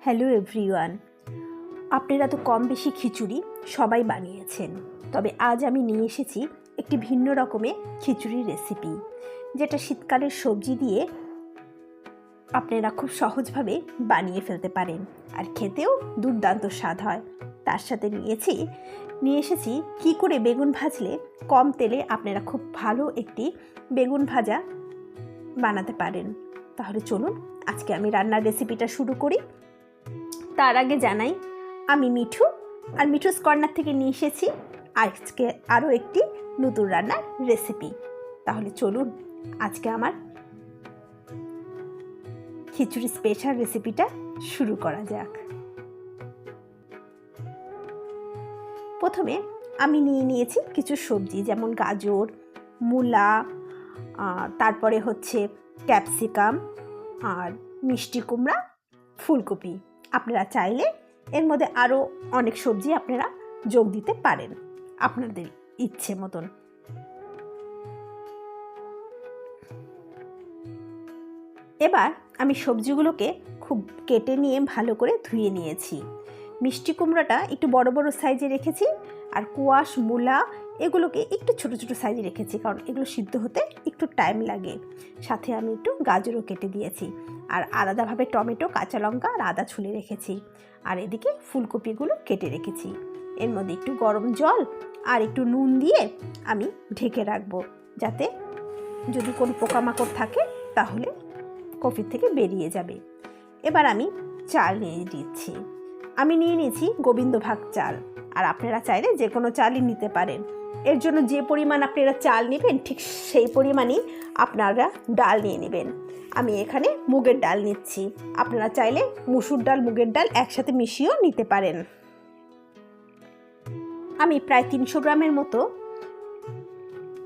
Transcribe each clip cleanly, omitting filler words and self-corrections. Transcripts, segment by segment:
Hello everyone, আপনারা তো কম বেশি খিচুড়ি সবাই বানিয়েছেন, তবে আজ আমি নিয়ে এসেছি একটি ভিন্ন রকমের খিচুড়ির রেসিপি, যেটা শীতকালের সবজি দিয়ে আপনারা খুব সহজভাবে বানিয়ে ফেলতে পারেন আর খেতেও দুর্দান্ত স্বাদ হয়। তার সাথে নিয়ে এসেছি কী করে বেগুন ভাজলে কম তেলে আপনারা খুব ভালো একটি বেগুন ভাজা বানাতে পারেন। তাহলে চলুন আজকে আমি রান্নার রেসিপিটা শুরু করি। তার আগে জানাই, আমি মিঠু, আর মিঠুস কর্নার থেকে নিয়ে এসেছি আজকে আরও একটি নতুন রান্নার রেসিপি। তাহলে চলুন আজকে আমার খিচুড়ি স্পেশাল রেসিপিটা শুরু করা যাক। প্রথমে আমি নিয়েছি কিছু সবজি, যেমন গাজর, মূলা, তারপরে হচ্ছে ক্যাপসিকাম আর মিষ্টি কুমড়া, ফুলকপি। আপনারা চাইলে এর মধ্যে আরও অনেক সবজি আপনারা যোগ দিতে পারেন আপনাদের ইচ্ছে মতন। এবার আমি সবজিগুলোকে খুব কেটে নিয়ে ভালো করে ধুয়ে নিয়েছি। মিষ্টি কুমড়াটা একটু বড় বড় সাইজে রেখেছি, আর কোয়াশ, মূলা এগুলোকে একটু ছোট ছোট সাইজে রেখেছি, কারণ এগুলো সিদ্ধ হতে একটু টাইম লাগে। সাথে আমি একটু গাজরও কেটে দিয়েছি, আর আলাদাভাবে টমেটো, কাঁচা লঙ্কা আর আদা ছুলে রেখেছি। আর এদিকে ফুলকপিগুলো কেটে রেখেছি। এর মধ্যে একটু গরম জল আর একটু নুন দিয়ে আমি ঢেকে রাখবো, যাতে যদি কোনো পোকামাকড় থাকে তাহলে কফির থেকে বেরিয়ে যাবে। এবার আমি চাল নিয়ে দিচ্ছি। আমি নিয়ে নিয়েছি গোবিন্দভাগ চাল, আর আপনারা চাইলে যে কোনো চালই নিতে পারেন। এর জন্য যে পরিমাণ আপনারা চাল নেবেন ঠিক সেই পরিমাণই আপনারা ডাল নিয়ে নেবেন। আমি এখানে মুগের ডাল নিচ্ছি, আপনারা চাইলে মুসুর ডাল, মুগের ডাল একসাথে মিশিয়েও নিতে পারেন। আমি প্রায় 300 গ্রামের মতো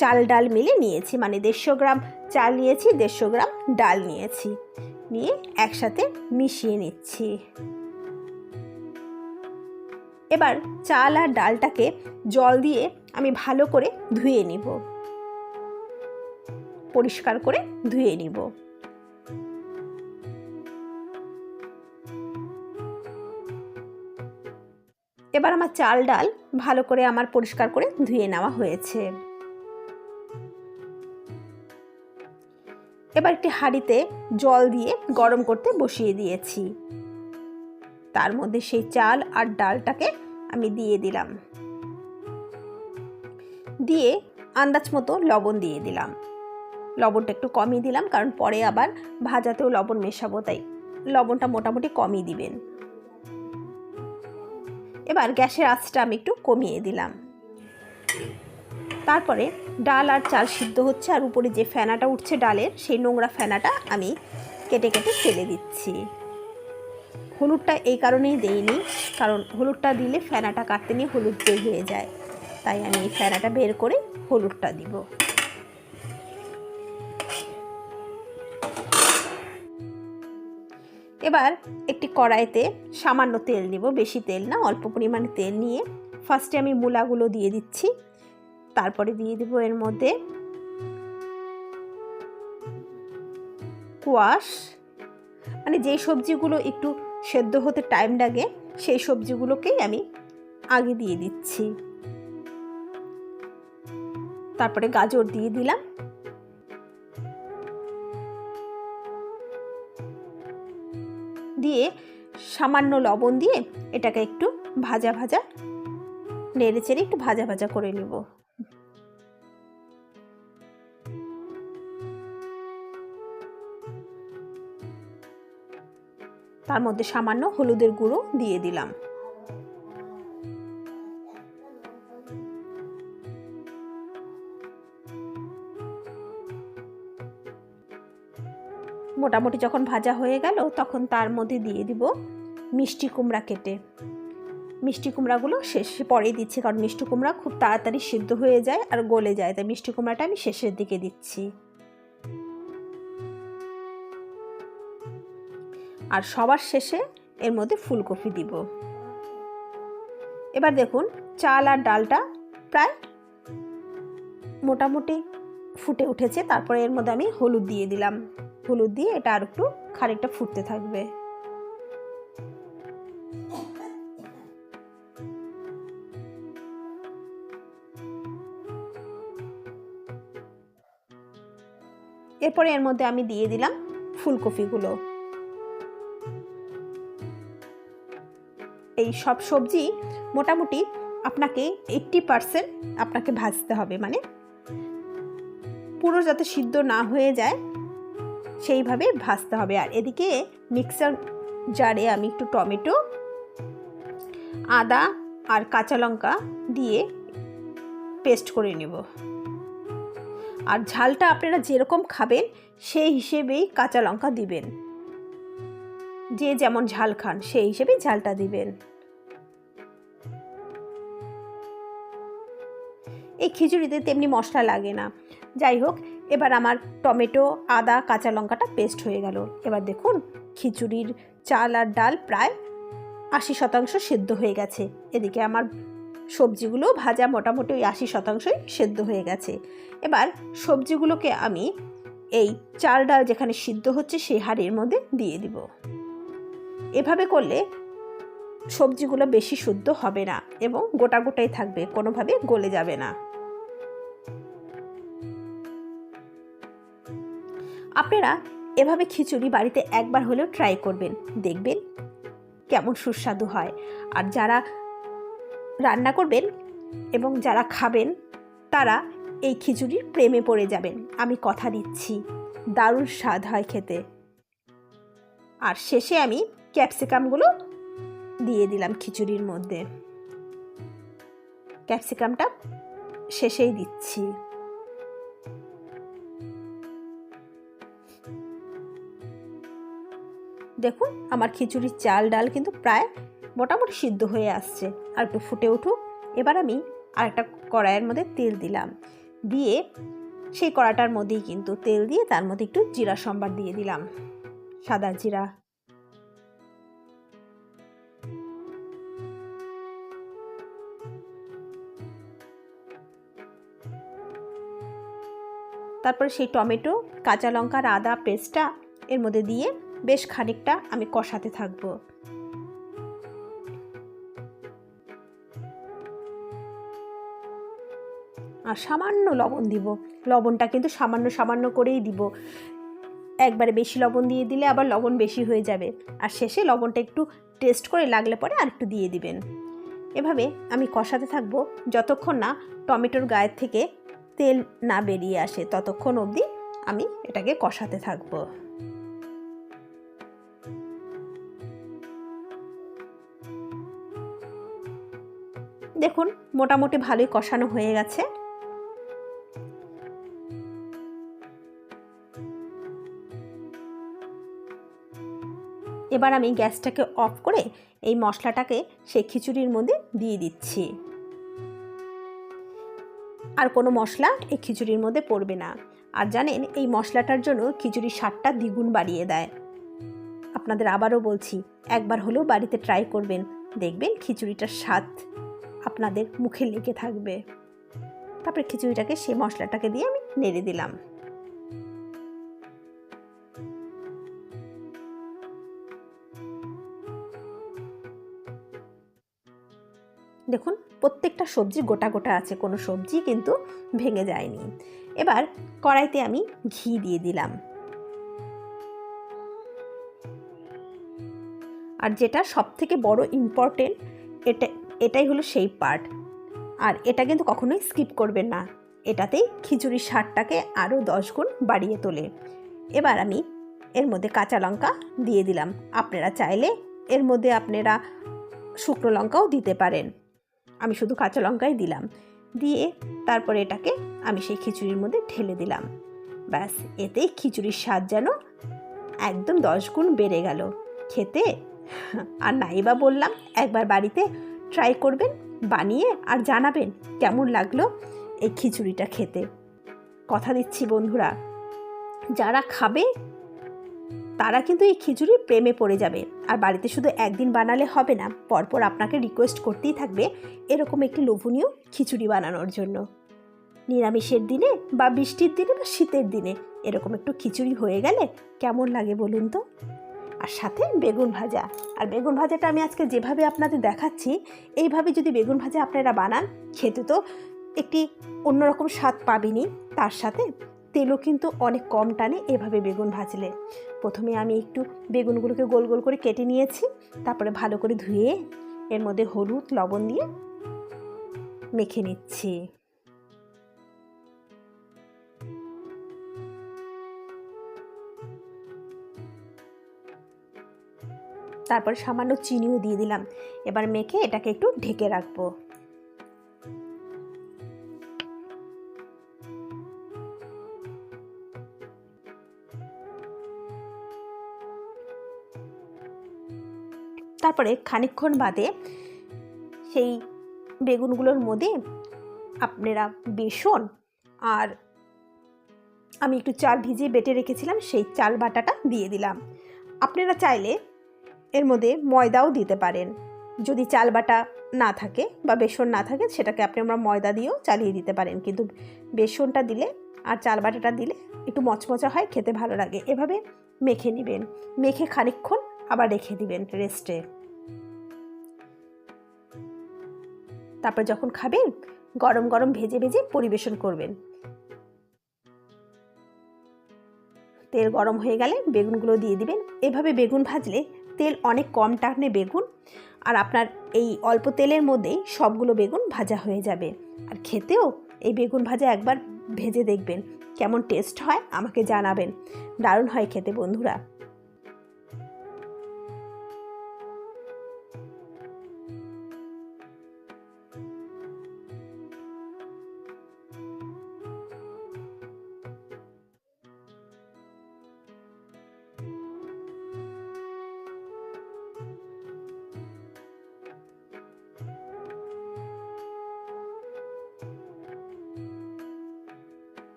চাল ডাল মিলে নিয়েছি, মানে 150 গ্রাম চাল নিয়েছি, 150 গ্রাম ডাল নিয়েছি, নিয়ে একসাথে মিশিয়ে নিচ্ছি। এবার চাল আর ডালটাকে জল দিয়ে আমি ভালো করে ধুয়ে নিব, পরিষ্কার করে ধুয়ে নিব। এবার আমার চাল ডাল ভালো করে আমার পরিষ্কার করে ধুয়ে নেওয়া হয়েছে। এবার একটি হাঁড়িতে জল দিয়ে গরম করতে বসিয়ে দিয়েছি। তার মধ্যে সেই চাল আর ডালটাকে আমি দিয়ে দিলাম, দিয়ে আন্দাজ মতো লবণ দিয়ে দিলাম। লবণটা একটু কমই দিলাম, কারণ পরে আবার ভাজাতেও লবণ মেশাবো, তাই লবণটা মোটামুটি কমই দিবেন। এবার গ্যাসের আঁচটা আমি একটু কমিয়ে দিলাম। তারপরে ডাল আর চাল সিদ্ধ হচ্ছে, আর উপরে যে ফেনাটা উঠছে ডালের, সেই নোংরা ফেনাটা আমি কেটে কেটে ফেলে দিচ্ছি। হলুদটা এই কারণেই দেইনি, কারণ হলুদটা দিলে ফেনাটা কাটতে নিয়ে হলুদ বের হয়ে যায়, তাই আমি এই ফেনাটা বের করে হলুদটা দিব। এবার একটি কড়াইতে সামান্য তেল দিব, বেশি তেল না, অল্প পরিমাণে তেল নিয়ে ফার্স্টে আমি মূলাগুলো দিয়ে দিচ্ছি। তারপরে দিয়ে দিব এর মধ্যে কোয়াশ, মানে যেই সবজিগুলো একটু সেদ্ধ হতে টাইম লাগে সেই সবজিগুলোকেই আমি আগে দিয়ে দিচ্ছি। তারপরে গাজর দিয়ে দিলাম, দিয়ে সামান্য লবণ দিয়ে এটাকে একটু ভাজা ভাজা নেড়ে চেড়ে একটু ভাজা ভাজা করে নেব। তার মধ্যে সামান্য হলুদের গুঁড়ো দিয়ে দিলাম। মোটামুটি যখন ভাজা হয়ে গেল, তখন তার মধ্যে দিয়ে দিব মিষ্টি কুমড়া কেটে। মিষ্টি কুমড়াগুলো শেষে পরে দিচ্ছি, কারণ মিষ্টি কুমড়া খুব তাড়াতাড়ি সিদ্ধ হয়ে যায় আর গলে যায়, তাই মিষ্টি কুমড়াটা আমি শেষের দিকে দিচ্ছি। আর সবার শেষে এর মধ্যে ফুলকপি দিব। এবার দেখুন চাল আর ডালটা প্রায় মোটামুটি ফুটে উঠেছে। তারপরে এর মধ্যে আমি হলুদ দিয়ে দিলাম, হলুদ দিয়ে এটা আর একটু খানিকটা ফুটতে থাকবে। এরপরে এর মধ্যে আমি দিয়ে দিলাম ফুলকপিগুলো। এই সব সবজি মোটামুটি আপনাকে 80% আপনাকে ভাজতে হবে, মানে পুরো যাতে সিদ্ধ না হয়ে যায় সেইভাবে ভাজতে হবে। আর এদিকে মিক্সার জারে আমি একটু টমেটো, আদা আর কাঁচা লঙ্কা দিয়ে পেস্ট করে নেব। আর ঝালটা আপনারা যেরকম খাবেন সেই হিসেবেই কাঁচা লঙ্কা দিবেন, যে যেমন ঝাল খান সেই হিসেবেই ঝালটা দিবেন। এই খিচুড়িতে তেমনি মশলা লাগে না। যাই হোক, এবার আমার টমেটো, আদা, কাঁচা লঙ্কাটা পেস্ট হয়ে গেল। এবার দেখুন খিচুড়ির চাল আর ডাল প্রায় 80% সেদ্ধ হয়ে গেছে। এদিকে আমার সবজিগুলো ভাজা মোটামুটি ওই 80%ই সেদ্ধ হয়ে গেছে। এবার সবজিগুলোকে আমি এই চাল ডাল যেখানে সিদ্ধ হচ্ছে সেই হাঁড়ির মধ্যে দিয়ে দিব। এভাবে করলে সবজিগুলো বেশি শুদ্ধ হবে না এবং গোটা গোটাই থাকবে, কোনোভাবে গলে যাবে না। আপনারা এভাবে খিচুড়ি বাড়িতে একবার হলেও ট্রাই করবেন, দেখবেন কেমন সুস্বাদু হয়। আর যারা রান্না করবেন এবং যারা খাবেন তারা এই খিচুড়ির প্রেমে পড়ে যাবেন, আমি কথা দিচ্ছি। দারুণ স্বাদ হয় খেতে। আর শেষে আমি ক্যাপসিকামগুলো দিয়ে দিলাম খিচুড়ির মধ্যে। ক্যাপসিকামটা শেষেই দিচ্ছি। দেখুন আমার খিচুড়ির চাল ডাল কিন্তু প্রায় মোটামুটি সিদ্ধ হয়ে আসছে, আর একটু ফুটে উঠুক। এবার আমি আরেকটা কড়াইয়ের মধ্যে তেল দিলাম, দিয়ে সেই কড়াটার মধ্যেই কিন্তু তেল দিয়ে তার মধ্যে একটু জিরা সম্বার দিয়ে দিলাম, সাদা জিরা। তারপরে সেই টমেটো, কাঁচা লঙ্কা আর আদা পেস্টটা এর মধ্যে দিয়ে বেশ খানিকটা আমি কষাতে থাকবো। আর সামান্য লবণ দিব, লবণটা কিন্তু সামান্য সামান্য করেই দিব। একবারে বেশি লবণ দিয়ে দিলে আবার লবণ বেশি হয়ে যাবে। আর শেষে লবণটা একটু টেস্ট করে লাগলে পরে আর একটু দিয়ে দিবেন। এভাবে আমি কষাতে থাকবো যতক্ষণ না টমেটোর গায়ের থেকে তেল না বেরিয়ে আসে, ততক্ষণ অবধি আমি এটাকে কষাতে থাকবো। দেখুন মোটামুটি ভালোই কষানো হয়ে গেছে। এবার আমি গ্যাসটাকে অফ করে এই মশলাটাকে সেই খিচুড়ির মধ্যে দিয়ে দিচ্ছি। আর কোনো মশলা এই খিচুড়ির মধ্যে পড়বে না। আর জানেন এই মশলাটার জন্য খিচুড়ির স্বাদটা দ্বিগুণ বাড়িয়ে দেয়। আপনাদের আবারও বলছি, একবার হলেও বাড়িতে ট্রাই করবেন, দেখবেন খিচুড়িটার স্বাদ আপনাদের মুখে লেগে থাকবে। তারপরে খিচুড়িটাকে সেই মশলাটাকে দিয়ে আমি নেড়ে দিলাম। দেখুন প্রত্যেকটা সবজি গোটা গোটা আছে, কোনো সবজি কিন্তু ভেঙে যায়নি। এবার কড়াইতে আমি ঘি দিয়ে দিলাম। আর যেটা সবথেকে বড় ইম্পর্টেন্ট, এটাই হলো সেই পার্ট। আর এটা কিন্তু কখনোই স্কিপ করবেন না, এটাতেই খিচুড়ির স্বাদটাকে আরও 10 গুণ বাড়িয়ে তোলে। এবার আমি এর মধ্যে কাঁচা লঙ্কা দিয়ে দিলাম। আপনারা চাইলে এর মধ্যে আপনারা শুকনো লঙ্কাও দিতে পারেন, আমি শুধু কাঁচা লঙ্কাই দিলাম। দিয়ে তারপরে এটাকে আমি সেই খিচুড়ির মধ্যে ঢেলে দিলাম। ব্যাস, এতেই খিচুড়ির স্বাদ যেন একদম 10 গুণ বেড়ে গেল খেতে। আর নাই বা বললাম, একবার বাড়িতে ট্রাই করবেন, বানিয়ে আর জানাবেন কেমন লাগলো এই খিচুড়িটা খেতে। কথা দিচ্ছি বন্ধুরা, যারা খাবে তারা কিন্তু এই খিচুড়ির প্রেমে পড়ে যাবে। আর বাড়িতে শুধু একদিন বানালে হবে না, পরপর আপনাকে রিকোয়েস্ট করতেই থাকবে এরকম একটি লোভনীয় খিচুড়ি বানানোর জন্য। নিরামিষের দিনে বা বৃষ্টির দিনে বা শীতের দিনে এরকম একটু খিচুড়ি হয়ে গেলে কেমন লাগে বলুন তো। আর সাথে বেগুন ভাজা। আর বেগুন ভাজাটা আমি আজকে যেভাবে আপনাদের দেখাচ্ছি, এইভাবে যদি বেগুন ভাজা আপনারা বানান, খেতে তো একটি অন্যরকম স্বাদ পাবেনই, তার সাথে তেলও কিন্তু অনেক কম টানে এভাবে বেগুন ভাজলে। প্রথমে আমি একটু বেগুনগুলোকে গোল গোল করে কেটে নিয়েছি, তারপরে ভালো করে ধুয়ে এর মধ্যে হলুদ লবণ দিয়ে মেখে নিচ্ছি। তারপর সামান্য চিনিও দিয়ে দিলাম। এবার মেখে এটাকে একটু ঢেকে রাখবো। তারপরে খানিকক্ষণ বাদে সেই বেগুনগুলোর মধ্যে আপনারা বেসন আর আমি একটু চাল ভিজিয়ে বেটে রেখেছিলাম সেই চাল বাটাটা দিয়ে দিলাম। আপনারা চাইলে এর মধ্যে ময়দাও দিতে পারেন। যদি চাল বাটা না থাকে বা বেসন না থাকে সেটাকে আমরা ময়দা দিয়েও চালিয়ে দিতে পারেন, কিন্তু বেসনটা দিলে আর চাল বাটাটা দিলে একটু মচমচা হয়, খেতে ভালো লাগে। এভাবে মেখে নেবেন, মেখে খানিকক্ষণ আবার রেখে দিবেন রেস্টে। তারপর যখন খাবেন গরম গরম ভেজে ভেজে পরিবেশন করবেন। তেল গরম হয়ে গেলে বেগুনগুলো দিয়ে দিবেন। এভাবে বেগুন ভাজলে তেল অনেক কম টানে বেগুন, আর আপনার এই অল্প তেলের মধ্যেই সবগুলো বেগুন ভাজা হয়ে যাবে। আর খেতেও এই বেগুন ভাজা একবার ভেজে দেখবেন, কেমন টেস্ট হয় আমাকে জানাবেন। দারুণ হয় খেতে বন্ধুরা।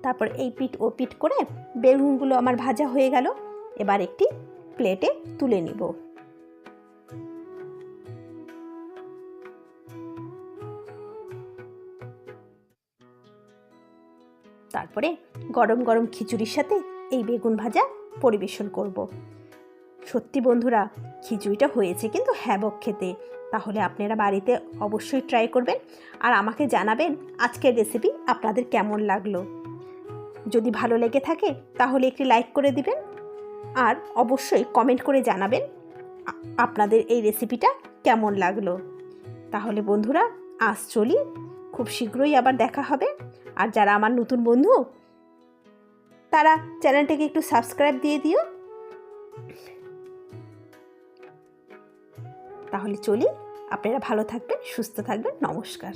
তারপর এই পিঠ ও পিঠ করে বেগুনগুলো আমার ভাজা হয়ে গেল। এবার একটি প্লেটে তুলে নিব। তারপরে গরম গরম খিচুড়ির সাথে এই বেগুন ভাজা পরিবেশন করব। সত্যি বন্ধুরা, খিচুড়িটা হয়েছে কিন্তু হ্যাবক খেতে। তাহলে আপনারা বাড়িতে অবশ্যই ট্রাই করবেন আর আমাকে জানাবেন আজকের রেসিপি আপনাদের কেমন লাগলো। যদি ভালো লেগে থাকে তাহলে একটি লাইক করে দিবেন, আর অবশ্যই কমেন্ট করে জানাবেন আপনাদের এই রেসিপিটা কেমন লাগলো। তাহলে বন্ধুরা আজ চলি, খুব শীঘ্রই আবার দেখা হবে। আর যারা আমার নতুন বন্ধু তারা চ্যানেলটাকে একটু সাবস্ক্রাইব দিয়ে দিও। তাহলে চলি, আপনারা ভালো থাকবেন, সুস্থ থাকবেন। নমস্কার।